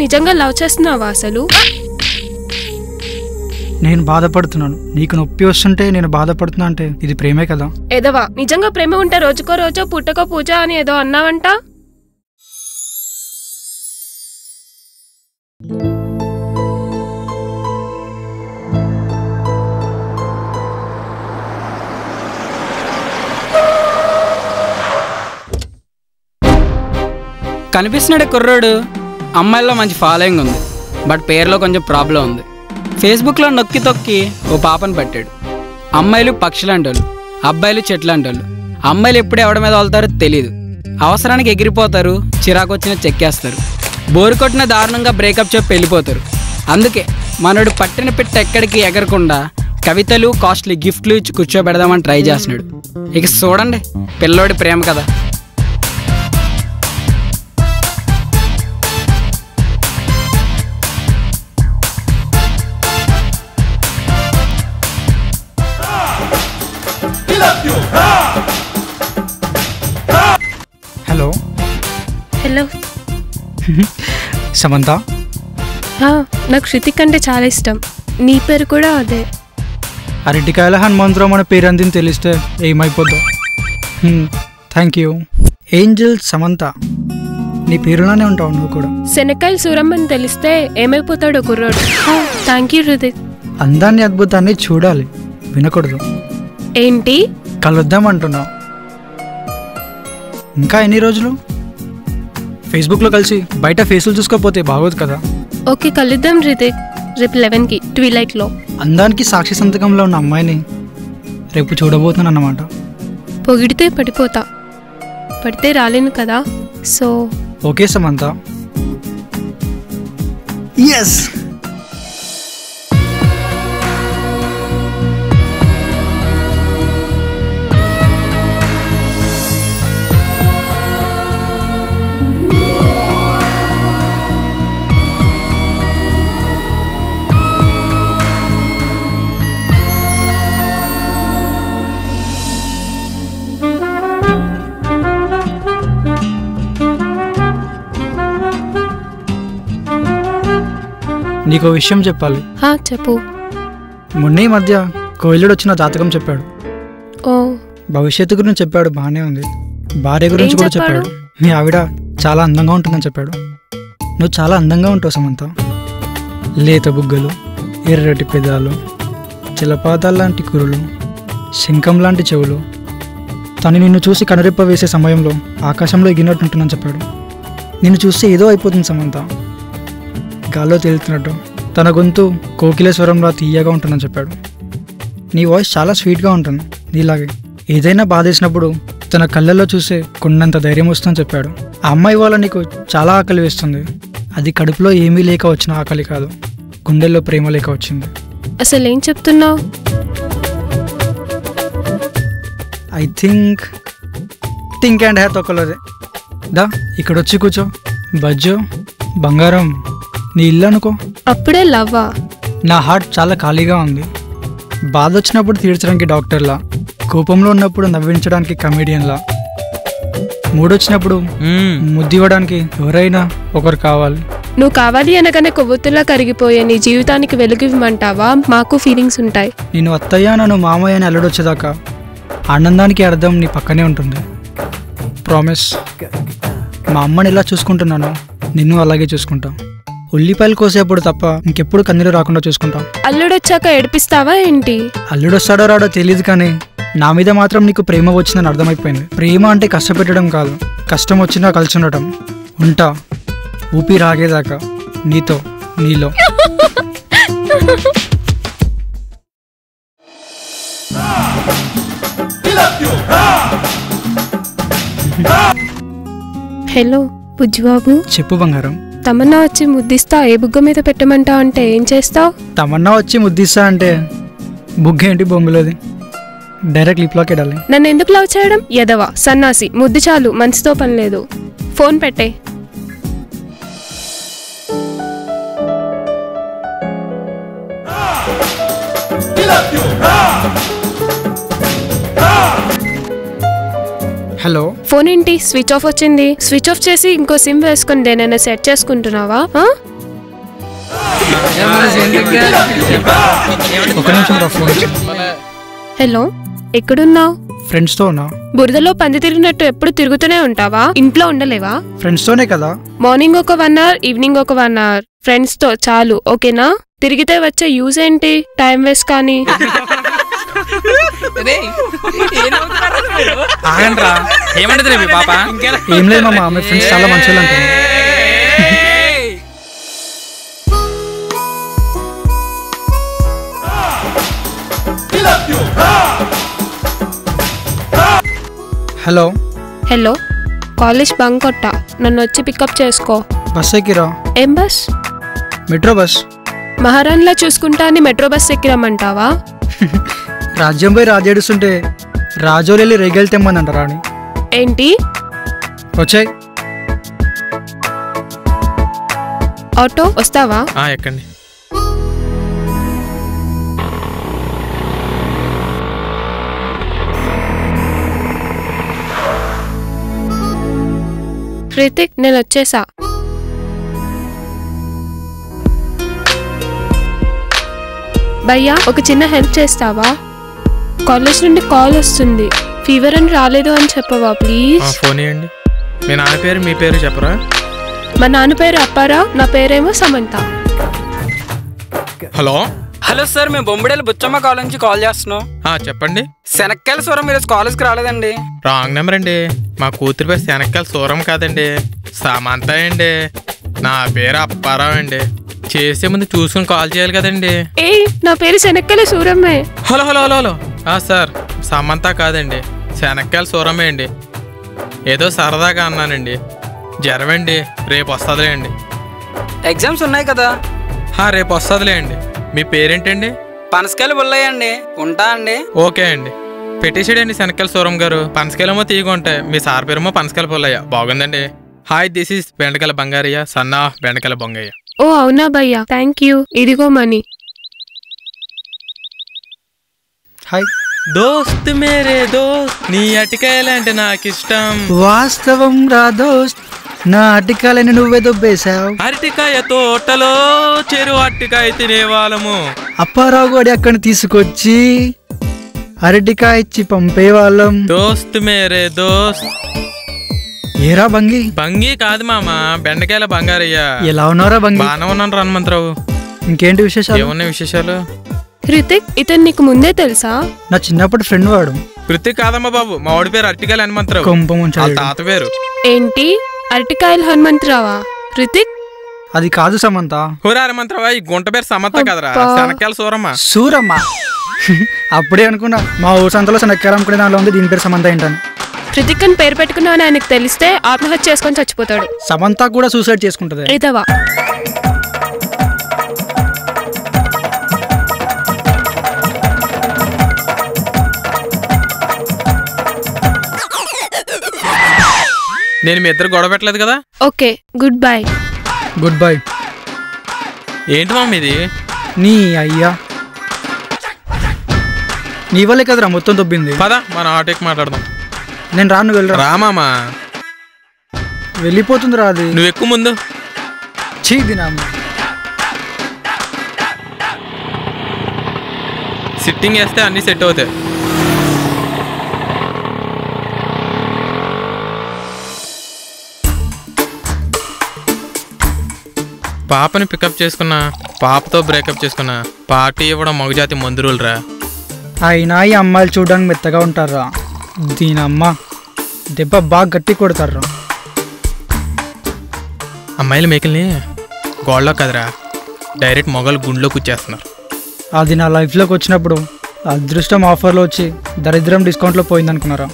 నిజంగా లవ్ చేస్తున్నావా అసలు? నేను బాధపడుతున్నాను, నీకు నొప్పి వస్తుంటే నేను బాధపడుతున్నా అంటే ఇది ప్రేమే కదా? ఏదవా, నిజంగా ప్రేమ ఉంటే రోజుకో రోజో పుట్టకో పూజ అని ఏదో అన్నావంట. కనిపిస్తున్నాడే కుర్రోడు, అమ్మాయిల్లో మంచి ఫాలోయింగ్ ఉంది, బట్ పేరులో కొంచెం ప్రాబ్లం ఉంది. ఫేస్బుక్లో నొక్కి తొక్కి ఓ పాపను పట్టాడు. అమ్మాయిలు పక్షులంటోళ్ళు, అబ్బాయిలు చెట్లంటోళ్ళు. అమ్మాయిలు ఎప్పుడు ఎవడి మీద వెళ్తారో తెలీదు. అవసరానికి ఎగిరిపోతారు, చిరాకు వచ్చినా చెక్కేస్తారు, బోరు కొట్టిన దారుణంగా బ్రేకప్ చెప్పి వెళ్ళిపోతారు. అందుకే మనోడు పట్టిన పెట్ట ఎక్కడికి ఎగరకుండా కవితలు, కాస్ట్లీ గిఫ్ట్లు ఇచ్చి కూర్చోబెడదామని ట్రై చేస్తున్నాడు. ఇక చూడండి పిల్లోడి ప్రేమ కదా. హలో. హలో సమంత. నాకు శృతిక్ అంటే చాలా ఇష్టం. నీ పేరు కూడా అదే. అరటికాయల హనుమంతరావు మన పేరు అందిని తెలిస్తే ఏమైపోద్దాం. Thank you. ఏంజల్ సమంత, నీ పేరులానే ఉంటావు నువ్వు కూడా. శనక్కాయలు సూరమ్మని తెలిస్తే ఏమైపోతాడు కుర్రోడు. Thank you Hrithik. అందాన్ని అద్భుతాన్ని చూడాలి, వినకూడదు. ఏంటి కలుద్దామంటున్నావు? ఇంకా ఎన్ని రోజులు? ఫేస్బుక్లో కలిసి బయట ఫేసులు చూసుకోపోతే బాగోదు కదా. ఓకే కలుద్దాం హృతిక్, రేపు 11కి ట్విలైట్లో. అందానికి సాక్షి సంతకంలో ఉన్న అమ్మాయిని రేపు చూడబోతున్నాను అన్నమాట. పొగిడితే పడిపోతా, పడితే రాలేను కదా. So okay Samantha. ఎస్. నీకో విషయం చెప్పాలి. చెప్పు. మొన్న ఈ మధ్య కోయిలుడు వచ్చిన జాతకం చెప్పాడు. ఓ, భవిష్యత్తు గురించి చెప్పాడు, బాగానే ఉంది. భార్య గురించి కూడా చెప్పాడు. మీ ఆవిడ చాలా అందంగా ఉంటుందని చెప్పాడు. నువ్వు చాలా అందంగా ఉంటావు సమంత. లేత బుగ్గలు, ఎర్రటి పెదాలు, జలపాతాల లాంటి కురులు, శంఖం లాంటి చెవులు. తను నిన్ను చూసి కనురెప్ప వేసే సమయంలో ఆకాశంలో ఎగినట్టుంటుందని చెప్పాడు. నిన్ను చూస్తే ఏదో అయిపోతుంది సమంత, గాల్లో తేలుతున్నట్టు. తన గొంతు కోకిలేశ్వరంలో తీయగా ఉంటుందని చెప్పాడు. నీ వాయిస్ చాలా స్వీట్గా ఉంటుంది నీలాగే. ఏదైనా బాధేసినప్పుడు తన కళ్ళల్లో చూసే కొన్నంత ధైర్యం వస్తుందని చెప్పాడు. ఆ అమ్మాయి వల్ల నీకు చాలా ఆకలి వేస్తుంది. అది కడుపులో ఏమీ లేక వచ్చిన ఆకలి కాదు, గుండెల్లో ప్రేమ లేక వచ్చింది. అసలు ఏం చెప్తున్నావు? ఐ థింక్ అండ్ హ్యాత్ ఒకళ్ళదే. దా ఇక్కడ వచ్చి కూర్చో. బజ్జో బంగారం, నీ ఇల్లు అనుకో. అప్పుడే లవ్వా? నా హార్ట్ చాలా ఖాళీగా ఉంది. బాధ వచ్చినప్పుడు తీర్చడానికి డాక్టర్లా, కోపంలో ఉన్నప్పుడు నవ్వించడానికి కమెడియన్లా, మూడొచ్చినప్పుడు ముద్దివ్వడానికి ఎవరైనా ఒకరు కావాలి. నువ్వు కావాలి అనగానే కొవ్వొత్తులా కరిగిపోయే నీ జీవితానికి వెలుగు ఇవ్వమంటావా? మాకు ఫీలింగ్స్ ఉంటాయి. నేను అత్తయ్య నన్ను మామయ్య అని అల్లుడొచ్చేదాకా ఆనందానికి అర్థం నీ పక్కనే ఉంటుంది. ప్రామిస్. మా అమ్మని ఎలా చూసుకుంటున్నాను నిన్ను అలాగే చూసుకుంటా. ఉల్లిపాయలు కోసేప్పుడు తప్ప ఇంకెప్పుడు కన్నీరు రాకుండా చూసుకుంటాం. అల్లుడొచ్చాక ఏడిపిస్తావా ఏంటి? అల్లుడొస్తాడో రాడో తెలియదు, కానీ నా మీద మాత్రం నీకు ప్రేమ వచ్చిందని అర్థమైపోయింది. ప్రేమ అంటే కష్టపెట్టడం కాదు, కష్టం వచ్చినా కలిసి ఉండటం. ఉంటా ఊపిరి ఆగేదాకా నీతో, నీలో. హలో బుజ్జిబాబు. చెప్పు బంగారం. తమన్నా వచ్చి ముద్దిస్తా ఏ బుగ్గ మీద పెట్టమంటా అంటే ఏం చేస్తావు? తమన్నా వచ్చి ముద్దిస్తా అంటే బుగ్గ ఏంటి బొంగులోది, డైరెక్ట్ లిప్లోకి వెళ్ళాలి. నన్ను ఎందుకు లవ్ చేయడం? ఎదవా సన్నాసి, ముద్దు చాలు, మనసుతో పని లేదు. ఫోన్ పెట్టే. హలో. ఫోన్ ఏంటి స్విచ్ ఆఫ్ వచ్చింది? స్విచ్ ఆఫ్ చేసి ఇంకో సిమ్ వేసుకుని దేనైనా సెట్ చేసుకుంటున్నావా? ఒక నిమిషం రా, ఫోన్ హలో, ఎక్కడున్నావు? ఫ్రెండ్స్తో ఉన్నా. బురదలో పంది తిరిగినట్టు ఎప్పుడు తిరుగుతూనే ఉంటావా? ఇంట్లో ఉండలేవా? ఫ్రెండ్స్తోనే కదా. మార్నింగ్ ఒక 1 అవర్, ఈవినింగ్ ఒక 1 అవర్ ఫ్రెండ్స్ తో చాలు, ఓకేనా? తిరిగితే వచ్చే యూజ్ ఏంటి? టైం వేస్ట్ కానీ. ఏమంటది మీ పాప? ఏం లేదు మామ, మీ ఫ్రెండ్స్ చాలా మంచి వాళ్ళు అంటారు. హలో హలో, కాలేజ్ బంక్ కొట్టా, నన్ను వచ్చి పికప్ చేసుకో. బస్ ఎక్కిరా. ఏం బస్? Metro bus. మహారాణిలా చూసుకుంటా అని మెట్రో బస్ ఎక్కిరమ్మంటావా? రాజ్యం పోయి రాజేడుస్తుంటే రాజోలు వెళ్ళి రేగెలు తెమ్మందంటారా అని. ఏంటి? వచ్చాయి. ఆటో వస్తావా? ఎక్కండి. రితిక్, నేను వచ్చేసా. భయ్యా, ఒక చిన్న హెల్ప్ చేస్తావా? కాలేజ్ నుండి కాల్ వస్తుంది, ఫీవర్ అని రాలేదు అని చెప్పవా ప్లీజ్? ఫోన్ ఇవ్వండి. మీ నాన్న పేరు, మీ పేరు చెప్పరా? మా నాన్న పేరు అప్పారావు, నా పేరేమో సమంత. హలో హలో సార్, మేము బొంబిడేలు బుచ్చమ్మ కాలేజ్ నుంచి కాల్ చేస్తున్నాం. చెప్పండి. శనక్కాయల సూరం ఈరోజు కాలేజ్కి రాలేదండి. రాంగ్ నెంబర్ అండి. మా కూతురి పేరు శనక్కాయల సూరం కాదండి, సమంత అండి. నా పేరు అప్పారావు అండి. చేసే ముందు చూసుకుని కాల్ చేయాలి కదండి. ఏ, నా పేరు శనక్కల సూరమ్మే. Hello hello hello hello sir, Samantha కాదండి, శనక్కాయల సూరమే అండి. ఏదో సరదాగా అన్నానండి. జ్వరం అండి, రేపు వస్తుందిలే అండి. ఎగ్జామ్స్ ఉన్నాయి కదా. రేపు వస్తుందిలే అండి. మీ పేరేంటండి? పనసకాయలు బుల్లయ్యండి. ఉంటా అండి. ఓకే అండి. పెట్టేసాడండి శనక్కాయల సూరం గారు. పనసకాయలేమో తీగ ఉంటాయి, మీ సార్ పేరేమో పనసకాయల పుల్లయ్య. బాగుందండి. హాయ్, దిస్ ఈస్ బెండకాయల బంగారయ్య, సన్నా బెండకాయల బొంగయ్య. ఓ అవునా భయ్యా, థ్యాంక్ యూ. ఇదిగో మనీ. హాయ్. దోస్త్ మేరే దోస్త్, నీ అటికాయలంటే నాకు ఇష్టం. వాస్తవం రా దోస్త్, నా అటికాలని నువ్వే దొబ్బేశావు. అరటికాయ తోటలో చెరువు అరటికాయ తినేవాళ్ళము. అప్పారావు గడి అక్కడ తీసుకొచ్చి అరటికాయ ఇచ్చి పంపేవాళ్ళం. దోస్త్ మేరే దోస్త్. ఏరా బంగి? బంగి కాదు మామ, బెండకాయల బంగారయ్య. ఎలా ఉన్నారా బంగి? బాగానే ఉన్నాను హనుమంతరావు. ఇంకేంటి విశేషాలు? ఏమున్నాయి విశేషాలు? రితిక్, ఇతను నీకు ముందే తెలుసా? నా చిన్నప్పటి ఫ్రెండ్ వాడు. కృతిక్ కాదమ్మా బాబు, మా వాడి పేరు అరటికాయలు హనుమంతరావు. కొంప వాళ్ళ ముంచాడు. తాత పేరు. ఏంటి, అరటికాయలు హనుమంతరావా? రితిక్, అది కాదు సమంత. హురా హనుమంతరావా, ఈ గుంట పేరు సమంత కదరా, అబ్బా. శనక్కాయల సూరమ్మ. సూరమ్మ. అప్పుడే అనుకున్నా మా ఊరు సంతలో శనక్కాయలు అమ్ముకునే దానిలో ఉంది, దీని పేరు సమంత ఏంటని. రితిక్ అని పేరు పెట్టుకున్నావని ఆయనకు తెలిస్తే ఆత్మహత్య చేసుకొని చచ్చిపోతాడు. సమంత కూడా సూసైడ్ చేసుకుంటది. రితవా, నేను మీ ఇద్దరు గొడవ పెట్టలేదు కదా. Okay, good bye. Good bye. ఏంటి మామ ఇది? నీ అయ్యా, నీ వల్లే కదరా మొత్తం దొబ్బింది. పద మన ఆటోకి మాట్లాడదాం. నేను రాను, వెళ్ళరా. రామామా, వెళ్ళిపోతుంది రా అది. నువ్వు ఎక్కువ ముందు. చీ దినమ్మ. సిట్టింగ్ వేస్తే అన్ని సెట్ అవుతాయి. పాపని పికప్ చేసుకున్నా, పాపతో బ్రేకప్ చేసుకున్నా, పార్టీ ఇవ్వడం మగజాతి మందురులరా. అయినా ఈ అమ్మాయిలు చూడడానికి మెత్తగా ఉంటారా, దీనమ్మ దెబ్బ బాగా గట్టి కొడతారా. అమ్మాయిలు మేకల్ని గోళ్ళలో కదరా, డైరెక్ట్ మొగలు గుండెలో కూర్చేస్తున్నారు. అది నా లైఫ్లోకి వచ్చినప్పుడు అదృష్టం ఆఫర్లో వచ్చి దరిద్రం డిస్కౌంట్లో పోయిందనుకున్నారా.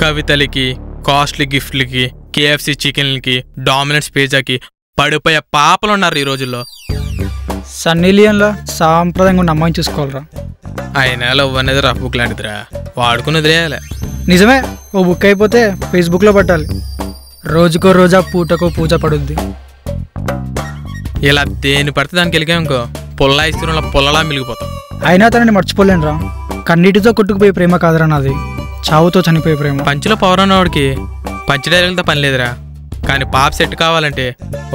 కవితలకి, కాస్ట్లీ గిఫ్ట్లకి, కేఎఫ్సి చికెన్లకి, డామినెంట్స్ పిజ్జాకి పడిపోయే పాపలు ఉన్నారు ఈ రోజుల్లో. సన్నీ లియోన్లా సాంప్రదాయంగా ఉన్న అమ్మాయిని చూసుకోవాలరా. అయినా లవ్ అనేది రఫ్ బుక్ లాంటిదిరా, వాడుకుని వదిలేయాలి. నిజమే, ఓ బుక్ అయిపోతే ఫేస్బుక్లో పట్టాలి. రోజుకో రోజా పూటకో పూజ పడుద్ది. ఇలా దేని పడితే దానికి వెళ్ళిపోయానుకో, పుల్లా ఇస్తున్న పుల్లలా మిలిగిపోతాం. అయినా తనని మర్చిపోలేనురా. కన్నీటితో కొట్టుకుపోయే ప్రేమ కాదురా నాది, చావుతో చనిపోయే ప్రేమ. పంచులో పవర్ ఉన్నవాడికి పంచ డైలాగులతో పని లేదురా, కానీ పాప సెట్ కావాలంటే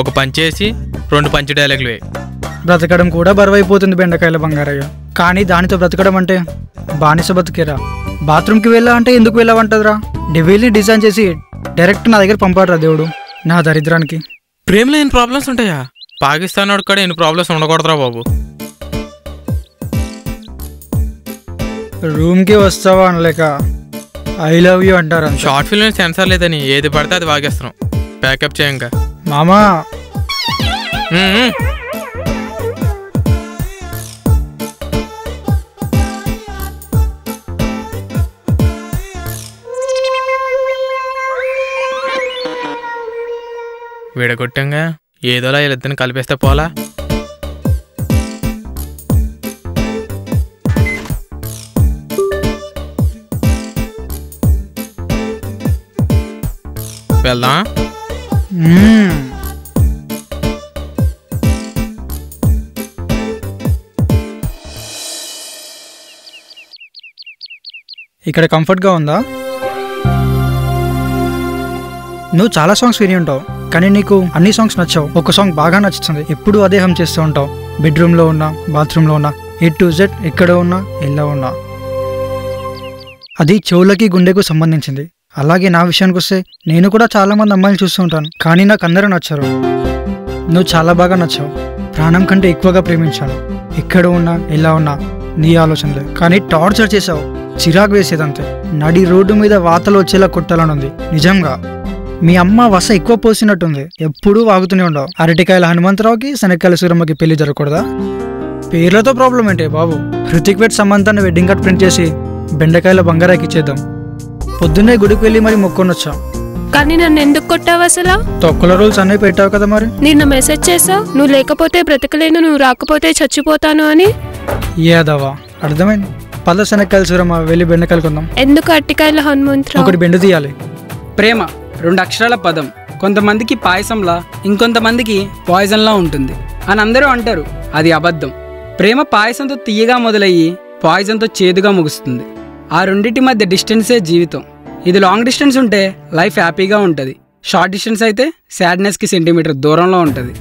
ఒక పంచ్ చేసి 2 పంచ్ డైలాగులు వేయి. బ్రతకడం కూడా బరువైపోతుంది బెండకాయల బంగారయ్య. కానీ దానితో బ్రతకడం అంటే బానిస బతికేరా. బాత్రూమ్కి వెళ్ళా అంటే ఎందుకు వెళ్ళావంటదిరా. డెవిల్ని డిజైన్ చేసి డైరెక్ట్ నా దగ్గర పంపాడురా దేవుడు నా దరిద్రానికి. ప్రేమలో ఎన్ని ప్రాబ్లమ్స్ ఉంటాయా? పాకిస్తాన్ వాడికి కూడా ఎన్ని ప్రాబ్లమ్స్ ఉండకూడదురా బాబు. రూమ్కి వస్తావా అనలేక ఐ లవ్ యూ అంటారు. షార్ట్ ఫిల్మ్ సెన్సార్ లేదని ఏది పడితే అది వాగేస్తున్నాం. ప్యాకప్ చేయంగా మామా. విడగొట్టంగా ఏదోలా వీళ్ళిద్దరిని కలిపేస్తే పోలా. వెళ్దాం. ఇక్కడ కంఫర్ట్గా ఉందా? నువ్వు చాలా సాంగ్స్ విని ఉంటావు కానీ నీకు అన్ని సాంగ్స్ నచ్చావు. ఒక సాంగ్ బాగా నచ్చుతుంది, ఎప్పుడు అదే హమ్ చేస్తూ ఉంటావు. బెడ్రూమ్లో ఉన్నా, బాత్రూంలో ఉన్నా, A to Z ఎక్కడ ఉన్నా, ఎలా ఉన్నా. అది చెవులకి గుండెకు సంబంధించింది. అలాగే నా విషయానికి వస్తే నేను కూడా చాలా మంది అమ్మాయిలు చూస్తూ ఉంటాను కానీ నాకు అందరూ నచ్చారు. నువ్వు చాలా బాగా నచ్చావు. ప్రాణం కంటే ఎక్కువగా ప్రేమించాను. ఎక్కడ ఉన్నా, ఎలా ఉన్నా నీ ఆలోచనలే. కానీ టార్చర్ చేసావు, చిరాకు వేసేదంతే. నడి రోడ్డు మీద వాతలు వచ్చేలా కొట్టాలనుంది. నిజంగా మీ అమ్మ వస ఎక్కువ పోసినట్టుంది. ఎప్పుడూ వాగుతూనే ఉండవు. అరటికాయల హనుమంతరావుకి శనక్కాయల సూరమ్మకి పెళ్లి జరగకూడదా? పేర్లతో ప్రాబ్లం ఏంటి బాబు? హృతిక్ వెట్ సమంతాన్ని వెడ్డింగ్ కార్డ్ ప్రింట్ చేసి బెండకాయల బంగారాకి ఇచ్చేద్దాం. పొద్దున్నే గుడికి వెళ్ళి మరి మొక్కొనొచ్చా. కానీ నన్ను ఎందుకు కొట్టావు అసలు? తొక్కల రూల్స్ అన్నీ పెట్టావు కదా మరి. నిన్న మెసేజ్ చేసావు, నువ్వు లేకపోతే బ్రతకలేను, నువ్వు రాకపోతే చచ్చిపోతాను అని. ఏదవా అర్థమైంది. పద శనక్కాయల సూరమ్మ వెళ్ళి బెండకాయలు కొందాం. ఎందుకు అరటికాయల హనుమంతరావు? ఒకటి బెండు తీయాలి. ప్రేమ 2 అక్షరాల పదం. కొంతమందికి పాయసంలా, ఇంకొంతమందికి పాయిజన్లా ఉంటుంది అని అందరూ అంటారు. అది అబద్ధం. ప్రేమ పాయసంతో తీయగా మొదలయ్యి పాయిజన్తో చేదుగా ముగుస్తుంది. ఆ రెండింటి మధ్య డిస్టెన్సే జీవితం. ఇది లాంగ్ డిస్టెన్స్ ఉంటే లైఫ్ హ్యాపీగా ఉంటుంది. షార్ట్ డిస్టెన్స్ అయితే సాడ్నెస్కి సెంటీమీటర్ దూరంలో ఉంటుంది.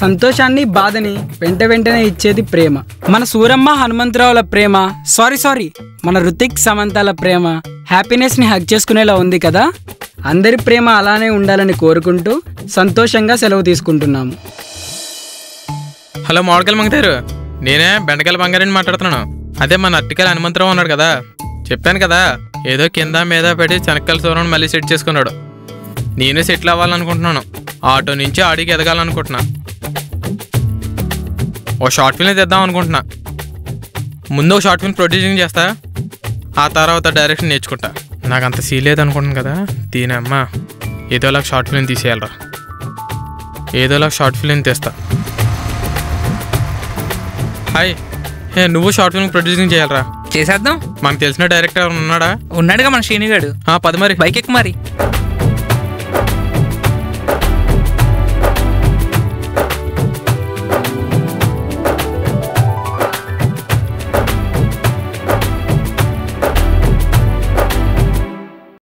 సంతోషాన్ని, బాధని వెంటనే ఇచ్చేది ప్రేమ. మన సూరమ్మ హనుమంతరావుల ప్రేమ, సారీ మన హృతిక్ సమంతాల ప్రేమ హ్యాపీనెస్ని హగ్ చేసుకునేలా ఉంది కదా. అందరి ప్రేమ అలానే ఉండాలని కోరుకుంటూ సంతోషంగా సెలవు తీసుకుంటున్నాము. హలో మామిడికాయలు మంగతారు, నేనే బెండకాయల బంగారాన్ని మాట్లాడుతున్నాను. అదే మన అరటికాయల హనుమంతరావు ఉన్నాడు కదా, చెప్పాను కదా ఏదో కింద మీద పెట్టి శనక్కాయల సూరమ్మని మళ్ళీ సెట్ చేసుకున్నాడు. నేను సెటిల్ అవ్వాలనుకుంటున్నాను. ఆటో నుంచి ఆడికి ఎదగాలనుకుంటున్నా. ఓ షార్ట్ ఫిల్మ్ తెద్దాం అనుకుంటున్నా. ముందు ఒక షార్ట్ ఫిల్మ్ ప్రొడ్యూసింగ్ చేస్తా, ఆ తర్వాత డైరెక్షన్ నేర్చుకుంటా. నాకు అంత సీ లేదనుకుంటున్నాను కదా, దీనమ్మ ఏదోలాగా షార్ట్ ఫిల్మ్ తీసేయాలరా. ఏదోలాగా షార్ట్ ఫిల్మ్ తెస్తా. హాయ్, నువ్వు షార్ట్ ఫిల్మ్ ప్రొడ్యూసింగ్ చేయాలరా. చేసేద్దాం. మనకు తెలిసిన డైరెక్టర్ ఉన్నాడా? ఉన్నాడుగా మన శ్రీనిగాడు. పది మరి బైక్ ఎక్కి మరి.